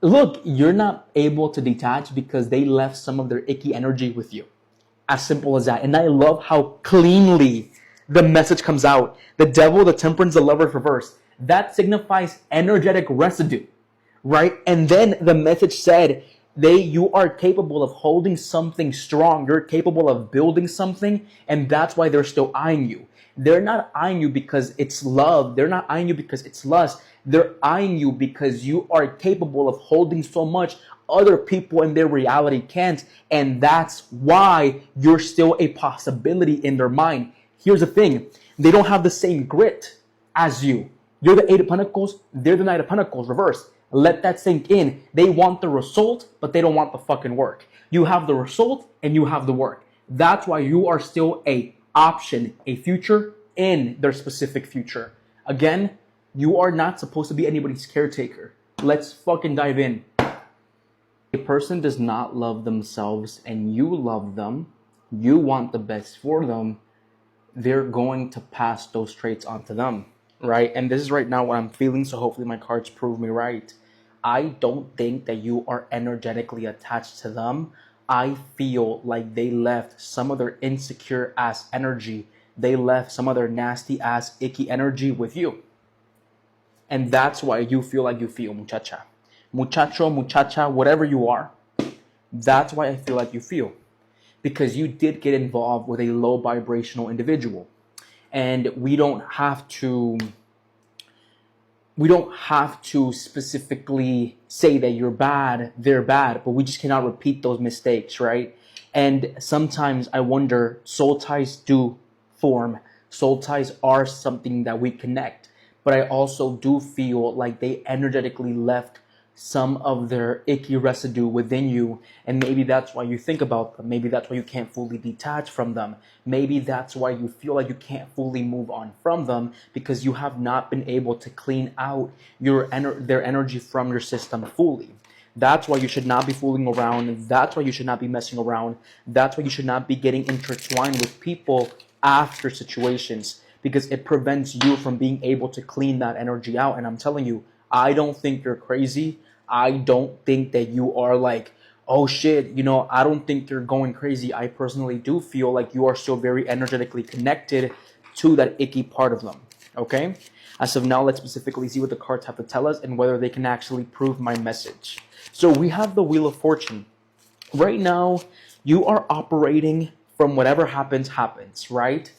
Look, you're not able to detach because they left some of their icky energy with you. As simple as that. And I love how cleanly the message comes out. The devil, the temperance, the lover's reverse. That signifies energetic residue, right? And then the message said, you are capable of holding something strong. You're capable of building something, and that's why they're still eyeing you. They're not eyeing you because it's love. They're not eyeing you because it's lust. They're eyeing you because you are capable of holding so much other people in their reality can't. And that's why you're still a possibility in their mind. Here's the thing. They don't have the same grit as you. You're the Eight of Pentacles. They're the Knight of Pentacles. Reverse. Let that sink in. They want the result, but they don't want the fucking work. You have the result and you have the work. That's why you are still a option, a future in their specific future. Again, you are not supposed to be anybody's caretaker. Let's fucking dive in. A person does not love themselves and you love them, you want the best for them, they're going to pass those traits onto them, right? And this is right now what I'm feeling, so hopefully my cards prove me right. I don't think that you are energetically attached to them. I feel like they left some of their insecure ass energy. They left some of their nasty ass icky energy with you. And that's why you feel like you feel, muchacha. Muchacho, muchacha, whatever you are. That's why I feel like you feel. Because you did get involved with a low vibrational individual. And we don't have to specifically say that you're bad, they're bad, but we just cannot repeat those mistakes, right? And sometimes I wonder, soul ties do form. Soul ties are something that we connect. But I also do feel like they energetically left some of their icky residue within you, and maybe that's why you think about them. Maybe that's why you can't fully detach from them. Maybe that's why you feel like you can't fully move on from them, because you have not been able to clean out their energy from your system fully. That's why you should not be fooling around. That's why you should not be messing around. That's why you should not be getting intertwined with people after situations, because it prevents you from being able to clean that energy out. And I'm telling you, I don't think you're crazy. I don't think that you are like, oh shit, I don't think you're going crazy. I personally do feel like you are still very energetically connected to that icky part of them. Okay? As of now, let's specifically see what the cards have to tell us and whether they can actually prove my message. So we have the Wheel of Fortune. Right now, you are operating from whatever happens, right?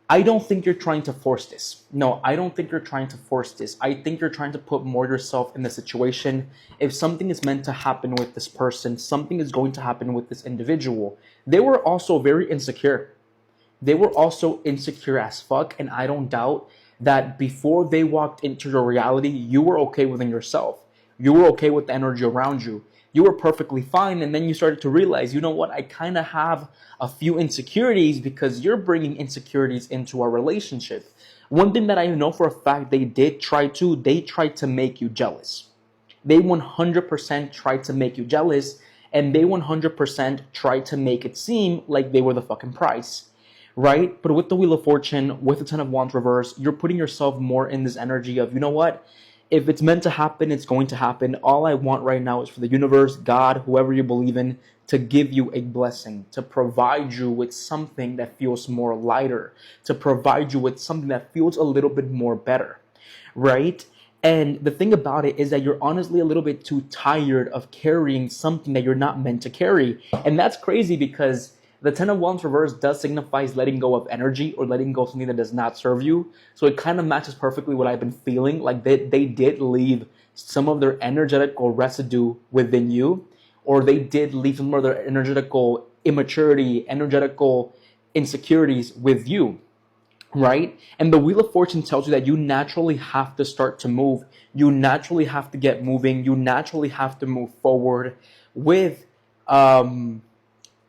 I don't think you're trying to force this. No, I don't think you're trying to force this. I think you're trying to put more yourself in the situation. If something is meant to happen with this person, something is going to happen with this individual. They were also very insecure. They were also insecure as fuck, and I don't doubt that before they walked into your reality, you were okay within yourself. You were okay with the energy around you. You were perfectly fine, and then you started to realize, you know what, I kind of have a few insecurities, because you're bringing insecurities into our relationship. One thing that I know for a fact they tried to make you jealous. They 100% tried to make you jealous, and they 100% tried to make it seem like they were the fucking prize, right? But with the Wheel of Fortune, with the Ten of Wands reverse, you're putting yourself more in this energy of, you know what? If it's meant to happen, it's going to happen. All I want right now is for the universe, God, whoever you believe in, to give you a blessing, to provide you with something that feels more lighter, to provide you with something that feels a little bit more better, right? And the thing about it is that you're honestly a little bit too tired of carrying something that you're not meant to carry. And that's crazy, because the Ten of Wands reverse does signifies letting go of energy, or letting go of something that does not serve you. So it kind of matches perfectly what I've been feeling. Like they did leave some of their energetical residue within you, or they did leave some of their energetical immaturity, energetical insecurities with you, right? And the Wheel of Fortune tells you that you naturally have to start to move. You naturally have to get moving. You naturally have to move forward with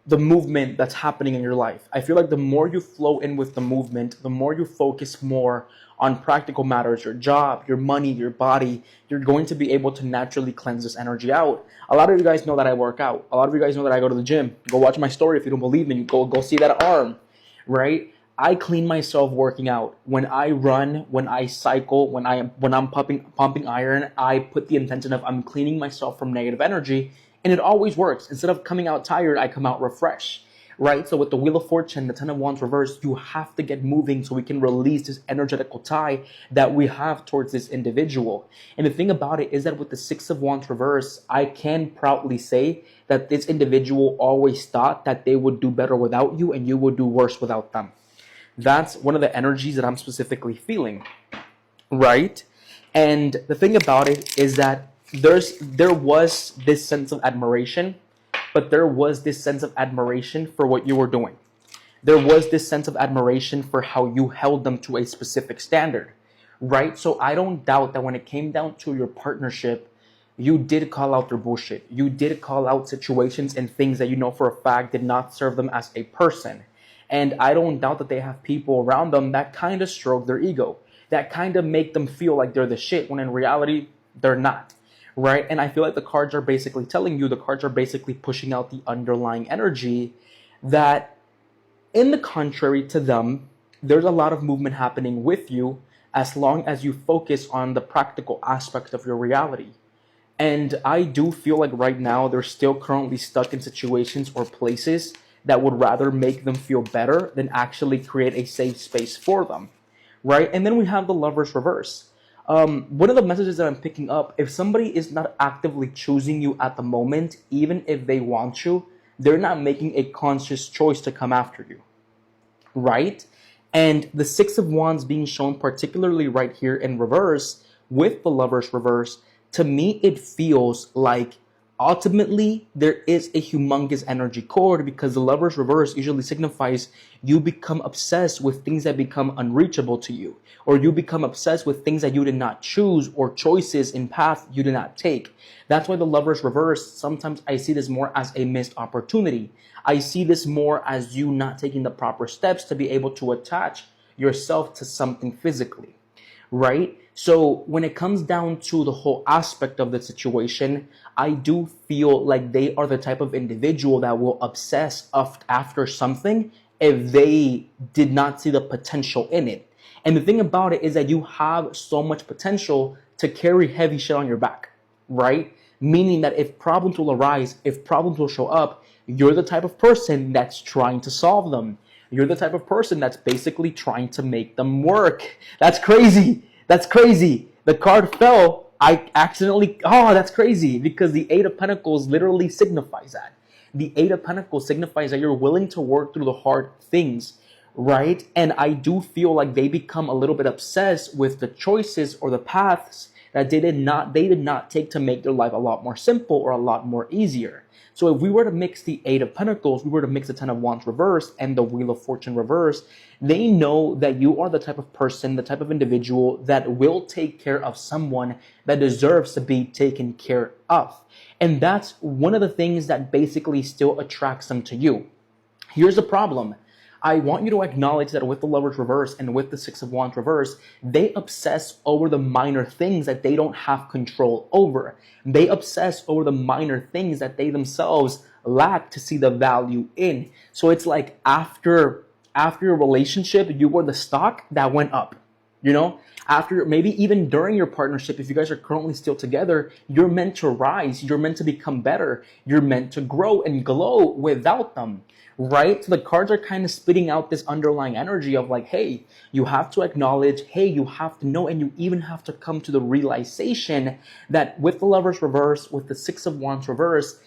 the movement that's happening in your life. I feel like the more you flow in with the movement, the more you focus more on practical matters, your job, your money, your body, you're going to be able to naturally cleanse this energy out. A lot of you guys know that I work out. A lot of you guys know that I go to the gym. Go watch my story if you don't believe me. Go see that arm, right? I clean myself working out. When I run, when I cycle, when I'm pumping iron, I put the intention of I'm cleaning myself from negative energy, and it always works. Instead of coming out tired, I come out refreshed. Right? So with the Wheel of Fortune, the Ten of Wands reversed, you have to get moving so we can release this energetical tie that we have towards this individual. And the thing about it is that with the Six of Wands reverse, I can proudly say that this individual always thought that they would do better without you and you would do worse without them. That's one of the energies that I'm specifically feeling, right? And the thing about it is that there was this sense of admiration, but there was this sense of admiration for what you were doing. There was this sense of admiration for how you held them to a specific standard, right? So I don't doubt that when it came down to your partnership, you did call out their bullshit. You did call out situations and things that you know for a fact did not serve them as a person. And I don't doubt that they have people around them that kind of stroke their ego, that kind of make them feel like they're the shit, when in reality, they're not, right? And I feel like the cards are basically telling you, the cards are basically pushing out the underlying energy that, in the contrary to them, there's a lot of movement happening with you as long as you focus on the practical aspect of your reality. And I do feel like right now they're still currently stuck in situations or places that would rather make them feel better than actually create a safe space for them, right? And then we have the Lovers reverse. One of the messages that I'm picking up, if somebody is not actively choosing you at the moment, even if they want you, they're not making a conscious choice to come after you, right? And the Six of Wands being shown particularly right here in reverse with the Lovers reverse, to me it feels like ultimately there is a humongous energy cord, because the Lovers reverse usually signifies you become obsessed with things that become unreachable to you, or you become obsessed with things that you did not choose, or choices in path you did not take. That's why the Lovers reverse, sometimes I see this more as a missed opportunity. I see this more as you not taking the proper steps to be able to attach yourself to something physically, right? So when it comes down to the whole aspect of the situation, I do feel like they are the type of individual that will obsess after something if they did not see the potential in it. And the thing about it is that you have so much potential to carry heavy shit on your back, right? Meaning that if problems will arise, if problems will show up, you're the type of person that's trying to solve them. You're the type of person that's basically trying to make them work. That's crazy. That's crazy. The card fell. I accidentally, that's crazy, because the Eight of Pentacles literally signifies that. The Eight of Pentacles signifies that you're willing to work through the hard things, right? And I do feel like they become a little bit obsessed with the choices or the paths that they did not take to make their life a lot more simple or a lot more easier. So if we were to mix the Eight of Pentacles, we were to mix the Ten of Wands reverse and the Wheel of Fortune reverse, they know that you are the type of person, the type of individual that will take care of someone that deserves to be taken care of. And that's one of the things that basically still attracts them to you. Here's the problem. I want you to acknowledge that with the Lovers reverse and with the Six of Wands reverse, they obsess over the minor things that they don't have control over. They obsess over the minor things that they themselves lack to see the value in. So it's like after your relationship, you were the stock that went up. You know, after, maybe even during your partnership, if you guys are currently still together, you're meant to rise, you're meant to become better, you're meant to grow and glow without them, right? So the cards are kind of spitting out this underlying energy of like, hey, you have to acknowledge, hey, you have to know, and you even have to come to the realization that with the Lovers reverse, with the Six of Wands reverse,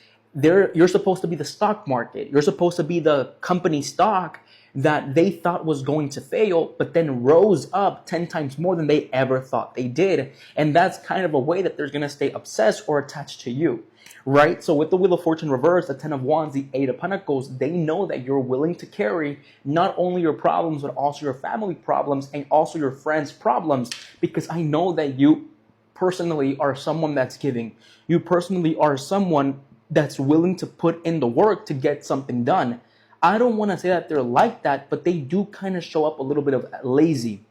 you're supposed to be the stock market. You're supposed to be the company stock that they thought was going to fail, but then rose up 10 times more than they ever thought they did. And that's kind of a way that they're going to stay obsessed or attached to you, right? So with the Wheel of Fortune reverse, the Ten of Wands, the Eight of Pentacles, they know that you're willing to carry not only your problems, but also your family problems and also your friends' problems, because I know that you personally are someone that's giving. You personally are someone that's willing to put in the work to get something done. I don't want to say that they're like that, but they do kind of show up a little bit of lazy,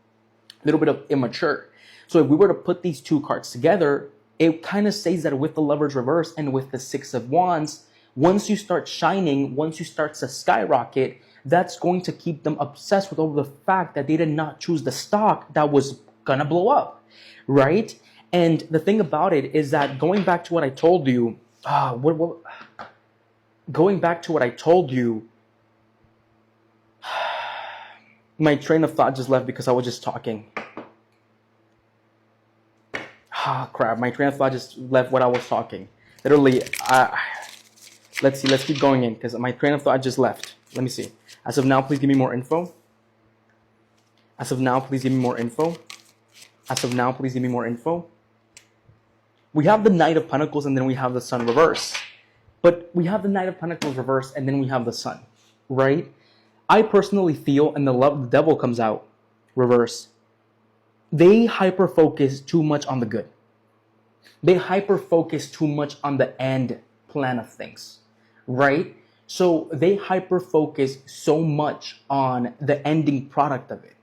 a little bit of immature. So if we were to put these two cards together, it kind of says that with the Lovers reverse and with the Six of Wands, once you start shining, once you start to skyrocket, that's going to keep them obsessed with over the fact that they did not choose the stock that was gonna blow up, right? And the thing about it is that going back to what I told you, going back to what I told you, my train of thought just left because I was just talking. Crap, my train of thought just left what I was talking. Literally, let's see, let's keep going in because my train of thought just left. Let me see. As of now, please give me more info. As of now, please give me more info. As of now, please give me more info. We have the Knight of Pentacles and then we have the Sun reverse. But we have the Knight of Pentacles reverse and then we have the Sun, right? I personally feel, and the Devil comes out reverse, they hyper-focus too much on the good. They hyper-focus too much on the end plan of things, right? So they hyper-focus so much on the ending product of it.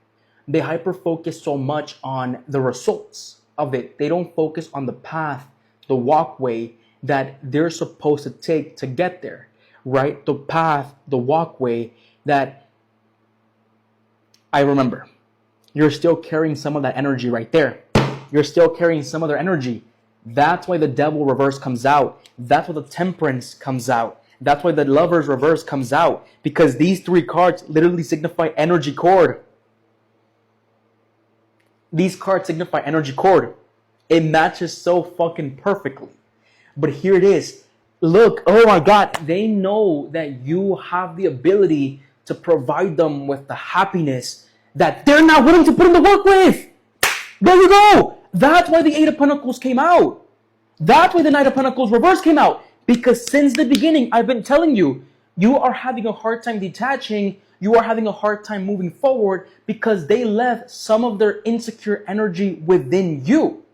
They hyper-focus so much on the results of it. They don't focus on the path, the walkway that they're supposed to take to get there, right? The path, the walkway that I remember. You're still carrying some of that energy right there. You're still carrying some of their energy. That's why the Devil reverse comes out. That's why the Temperance comes out. That's why the Lovers reverse comes out. Because these three cards literally signify energy cord. These cards signify energy cord. It matches so fucking perfectly. But here it is. Look, oh my God, they know that you have the ability to provide them with the happiness that they're not willing to put in the work with. There you go. That's why the Eight of Pentacles came out. That's why the Knight of Pentacles reverse came out. Because since the beginning, I've been telling you, you are having a hard time detaching. You are having a hard time moving forward because they left some of their insecure energy within you.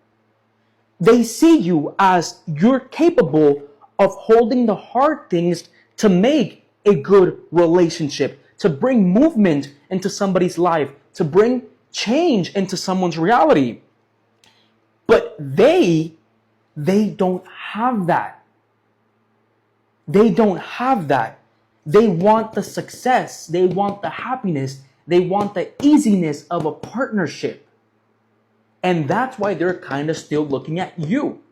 They see you as you're capable of holding the hard things to make a good relationship, to bring movement into somebody's life, to bring change into someone's reality. But they don't have that. They don't have that. They want the success. They want the happiness. They want the easiness of a partnership. And that's why they're kind of still looking at you.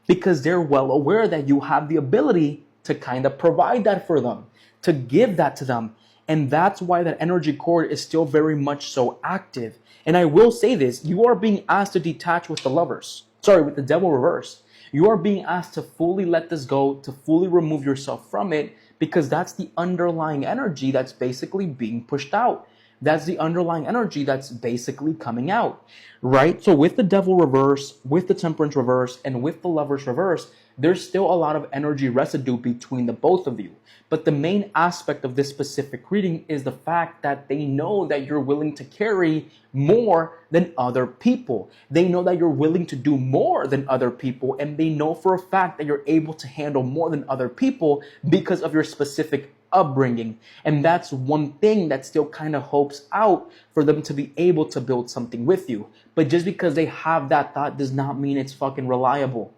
Because they're well aware that you have the ability to kind of provide that for them, to give that to them. And that's why that energy cord is still very much so active. And I will say this, you are being asked to detach with the Lovers. Sorry, with the Devil reverse. You are being asked to fully let this go, to fully remove yourself from it, because that's the underlying energy that's basically being pushed out. That's the underlying energy that's basically coming out, right? So with the Devil reverse, with the Temperance reverse, and with the Lovers reverse, there's still a lot of energy residue between the both of you. But the main aspect of this specific reading is the fact that they know that you're willing to carry more than other people. They know that you're willing to do more than other people, and they know for a fact that you're able to handle more than other people because of your specific upbringing. And that's one thing that still kind of hopes out for them to be able to build something with you. But just because they have that thought does not mean it's fucking reliable.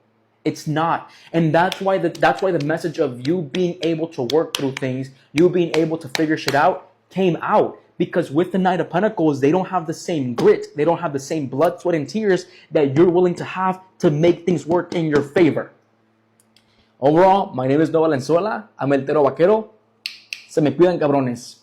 It's not. And that's why the message of you being able to work through things, you being able to figure shit out, came out. Because with the Knight of Pentacles, they don't have the same grit. They don't have the same blood, sweat, and tears that you're willing to have to make things work in your favor. Overall, my name is Noah Valenzuela. I'm el Tero Vaquero. Se me cuidan, cabrones.